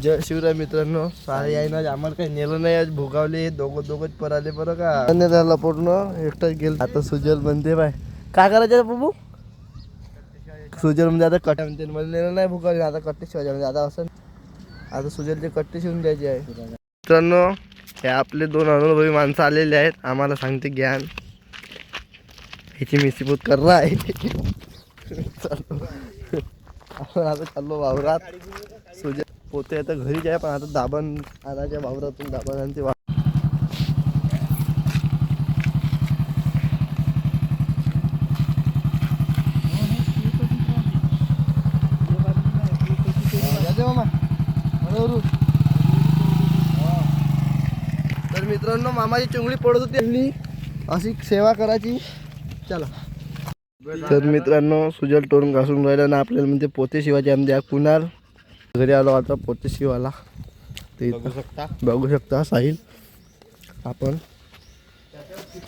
जय शिवराय मित्रांनो. सारे आहे ना, आम्हाला काही नेलं नाही आज. भोगावले दोघंच पराले बरं का. त्याला पूर्ण एकटाच गेल. आता सुजल म्हणते बाय काय करायचं बाबू. सुजल म्हणजे आता कट्टा म्हणते मला नेलं नाही भोगावले. आता कट्टे शिवायचे म्हणजे आता असं आता सुजलचे कट्टे शिवून द्यायचे आहे. मित्रांनो हे आपले दोन अनुभवी माणसं आलेले आहेत. आम्हाला सांगते ज्ञान ह्याची मिसीपूत करणार आहे. आपण आता चाललो वावरात. सुजल पोते आता घरीच आहे पण आता दाबण आणायच्या वावरातून दाबण आणि ते तर मित्रांनो मामाची चुंगळी पडत होती अशी सेवा करायची. चला तर मित्रांनो सुजल टोरून घासून राहिला ना आपल्याला म्हणजे पोते शिवायचे आमच्या कुणाल घरी आलो आता पोते शिवायला. ते बघू शकता साहिल आपण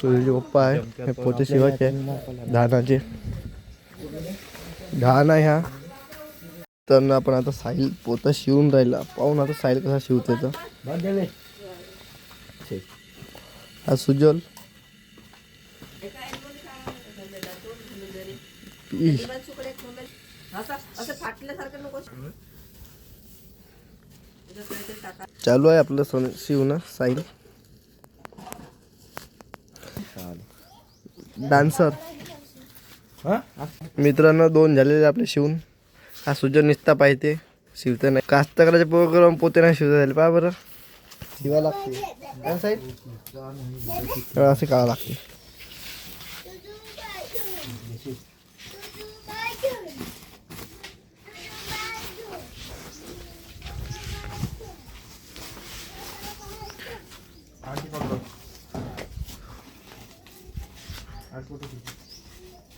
सुजलचे पप्पा आहे. हे पोते शिवायचे आहे धानाचे. धान आहे ह्या. तर आपण आता साहिल पोता शिवून राहिला. पाहून आता साहिल कसा शिवते तर हा सुजल चालू आहे आपलं शिवणं. साहिल डान्सर. मित्रांनो दोन झालेले आपले शिवून. हा सुजल निसता पाहिजे शिवते नाही. कास्तकाराचे प्रोग्राम पोते नाही शिवता झाले पहा बरं. शिवा लागते साईड असे काढावं लागते.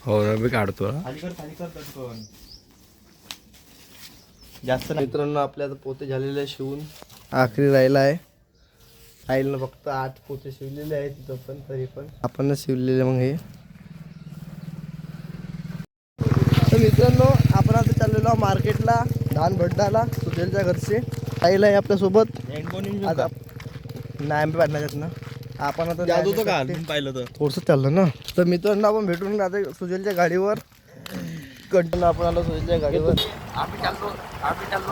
हो ना मी काढतो जास्त. मित्रांनो आपल्या आता पोते झालेले शिवून आखरी राहिला आहे. आईला फक्त 8 पोते शिवलेले आहेत तिथं पण तरी पण आपणच शिवलेले. मग हे तर मित्रांनो आपण आता चाललेलो मार्केटला धान भड्डाला सुजलच्या घरचे. आईला आहे आपल्यासोबत. आता नाही आंबे पाडण्यात ना आपण आता पाहिलं तर थोडंसं चाललं ना. तर मित्रांनो आपण भेटून आता सुजलच्या गाडीवर कंटिन्यू आपण आलो सुजलच्या गाडीवर. आम्ही चाललो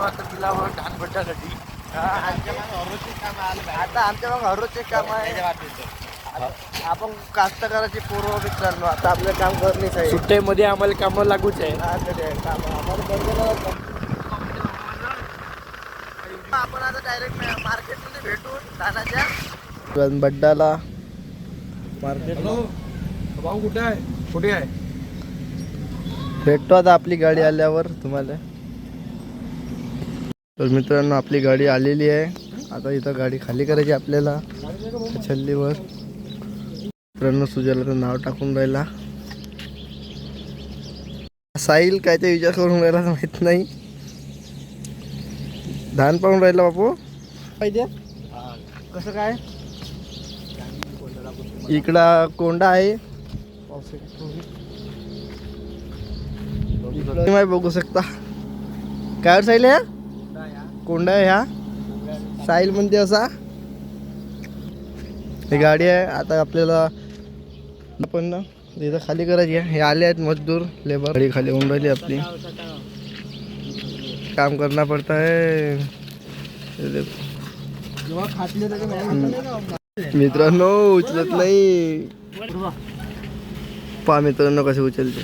आता तिला धान भट्टासाठी. आता आमच्या मग हररोजचे काम आहे. आपण कास्तकाराची पोरं मित्रांनो आता आपलं काम करणेच आहे. सुट्ट्यामध्ये आम्हाला कामं लागूच आहे. आपण आता डायरेक्ट मार्केटमध्ये भेटून धानाच्या बड्डाला मार्केट. भाऊ कुठे आहे भेटतो आता आपली गाडी आल्यावर तुम्हाला. तर मित्रांनो आपली गाडी आलेली आहे. आता इथं गाडी खाली करायची आपल्याला छल्लीवर. मित्रांनो सुजलचं नाव टाकून राहिला. साहिल काय ते विचार करून राहिला माहित नाही. धान पाहून राहिला बापू पाहिजे कसं काय. इकडं कोंडा आहे तुम्ही बघू शकता. काय साहिल ह्या कोंडा आहे ह्या. साहिल म्हणते असा ही गाडी आहे. आता आपल्याला आपण ना इथं खाली करायची आहे. हे आले आहेत मजदूर लेबर. गाडी खाली होऊन राहिली आपली. काम करना पडता है. मित्रांनो उचलत नाही. पहा मित्रांनो कसे उचलते.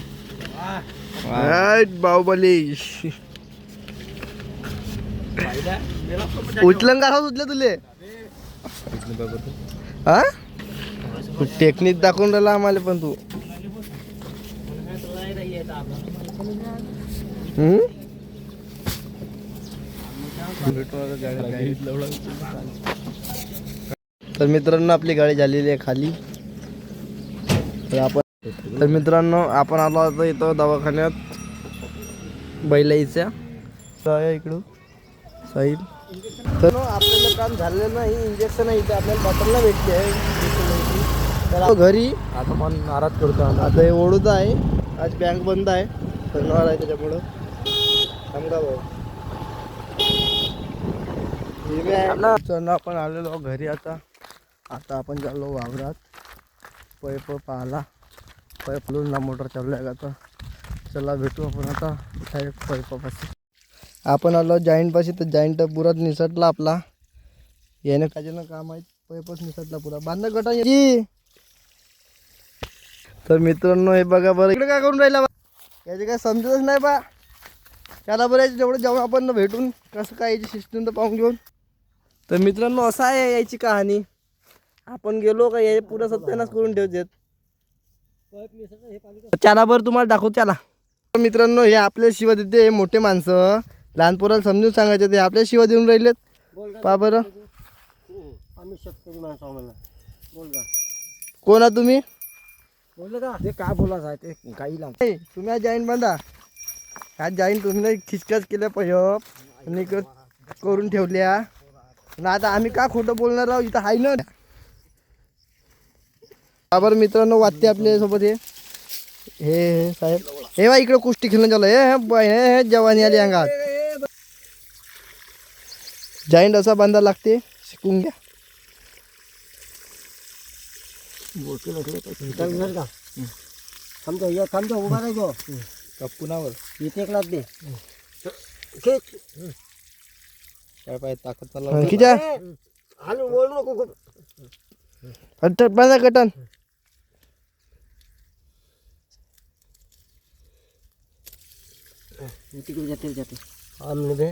बाहुबली उचलन का उचले तुले. हा टेक्निक दाखवून राहिला आम्हाला पण तू. तर मित्रांनो आपली गाडी झालेली आहे खाली. तर मित्रांनो आपण आलो आता इथं दवाखान्यात बैलाईच्या इकडं साहिल. तर आपल्याला काम झालेलं नाही. इंजेक्शन आहे इथे आपल्याला बॉटलला भेटते आहे. तर घरी आता मन नाराज करतो. आता हे ओढूच आहे. आज बँक बंद आहे शनिवार आहे त्याच्यामुळं. थांबा भाऊ मित्रांनो आपण आलेलो घरी आता आपण चाललो वावरात पैप पाहाला पैप ना मोटर चालू आहे आता. चला भेटू आपण आता डायरेक्ट पैपापाशी. आपण आलो जॉईंटपाशी तर जॉईंट पुरा निसटला आपला. याने काजेनं काम आहे पैपच निसटला पुरा. बांधा गटा की. तर मित्रांनो हे बघा बरं इकडे काय करून राहिला बा. याचे काय समजतच नाही बा. त्याला बरं जेवढं जाऊन आपण भेटून कसं काय याची सिस्टम तर पाहून घेऊन. तर मित्रांनो असं आहे याची कहाणी. आपण गेलो का हे पुरा सत्यानाश करून ठेवतात. त्याला तुम्हाला दाखवू त्याला. मित्रांनो हे आपल्या शिवा देते. हे मोठे माणसं लहान पोराला समजून सांगायचे ते आपल्या शिवा देऊन राहिलेत. पहा बरं. आम्ही शेतकरी माणसं आम्हाला बोल का कोण आहे तुम्ही. बोललं का ते काय बोलायचं आहे ते काही लाग. तुम्ही हा जॉईंट बांधा. हा जॉईंट तुम्ही नाही खिचकाच केल्या पैप आणि करून ठेवल्या ना. आता आम्ही का खोटं बोलणार आहोत. इथं आहे ना. बरं मित्रांनो वाटते आपल्या सोबत हे साहेब हे बा इकडे कुस्ती खेळून चालू हे जवानी आली अंगात. जॉईंट असा बांधा लागते शिकून घ्या. उभा राहायचो कुणावर इथे एक लाग दे काय पाहिजे ताकद चालला आलो बोल नको बांधा कटन. तिकडे जाते आमने दे.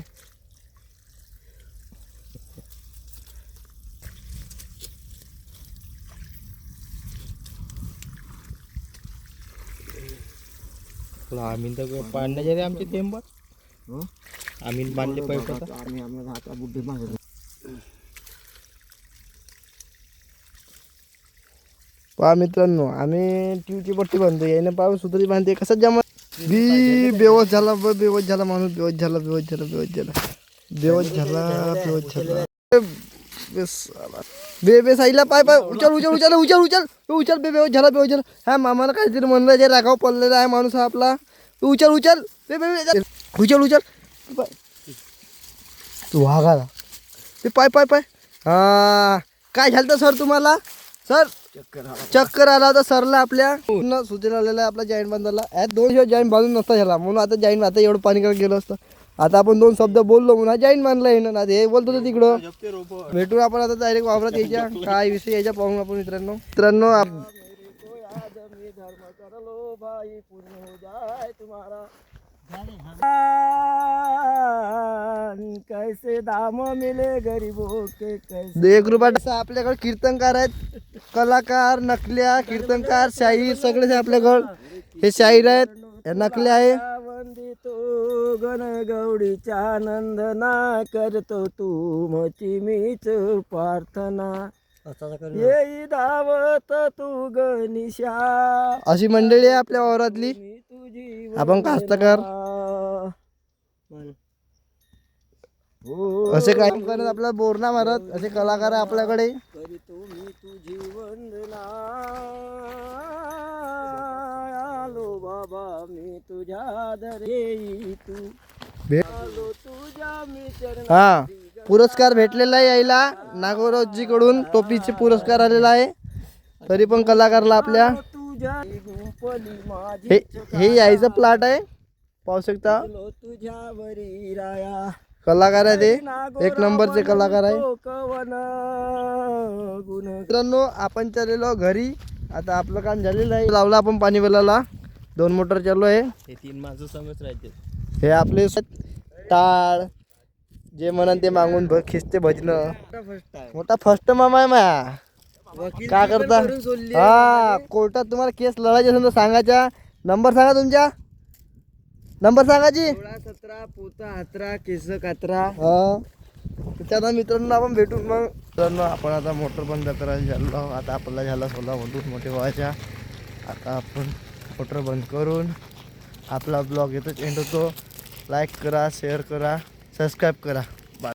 आम्ही तर पाडण्याचे रे आमचे थेंब. आम्ही बांधले पैप आम्ही आम्हाला हाता बुड्ढे मारले. पहा मित्रांनो आम्ही ट्यूबची पट्टी बांधतो. याने पाहून सुतरी बांधते कसं जमा. बेवच झाला बेवच झाला माणूस. बेवच झाला बे साईला पाय पाय उचल बे बेवच झाला. हा मामाला काहीतरी म्हणलं जे रागाव पडलेला आहे माणूस हा आपला. उचल बे उचल तू वाघाला ते पाय हा काय झालं सर तुम्हाला. सर चक्कर आला होता सरला आपल्या. पूर्ण सुचेला आलेला आहे आपला जॉईंट बांधायला. ह्या 2 दिवस जॉईंट बांधून नसता झाला म्हणून आता जॉईंट आता एवढं पाणी करत गेलं असतं. आता आपण 2 शब्द बोललो म्हणून हा जॉईंट बांधला आहे ना. हे बोलतो होतं तिकडं. भेटून आपण आता डायरेक्ट वावरात यायच्या काय विषय यायच्या पाहून आपण मित्रांनो. कैसे दाम मिले गरीबों के कैसे. 1 रुपया आपल्याकडे कीर्तनकार आहेत. कलाकार नकल्या कीर्तनकार शाहीर सगळे आपल्याकडे. हे शाहीर आहेत हे नकले आहे. वंदितो गण गौडीचा आनंद ना करतो तू मची मीच प्रार्थना. येई धावत तू गणिशा. अशी मंडळी आहे आपल्या वावरातली. आपण कास्तकार असे काम करत आपला बोरना मारत असे कलाकार आहे आपल्याकडे. मी तुझी वंदना आलो बाबा मी तुझ्या दरे तू आलो तुझ्या मी चरण. हा पुरस्कार भेटलेला आहे यायला नागोरावजी कडून. टोपीचे पुरस्कार आलेला आहे. तरी पण कलाकारला आपल्या तुझ्या गुंपली माझी हे यायचं प्लॉट आहे पाहू शकता. तुझ्यावरी राया कलाकार आहे ते 1 नंबरचे कलाकार आहे. कवन गुण. मित्रांनो आपण चाललेलो घरी. आता आपलं काम झालेलं आहे. लावला आपण पाणी वेलाला. 2 मोटर चालू आहे. हे 3 माणसं समज राहते. हे आपले टाळ जे म्हणन ते मागून खिचते भजन. मोठा फर्स्ट मामा आहे मा. काय करता. हा कोर्टात तुम्हाला केस लढायचे असेल तर सांगायचा. नंबर सांगा तुमच्या. नंबर सांगायची 16 17 पोता हातरा केस कात्रा. हा त्याला मित्रांनो आपण भेटून मग. मित्रांनो आपण आता मोटर बंद करायला झालो. आता आपल्याला झाला 16 मधून मोठे व्हायच्या. आता आपण मोटर बंद करून आपला ब्लॉग येतच एंड होतो. लाईक करा शेअर करा सबस्क्राईब करा.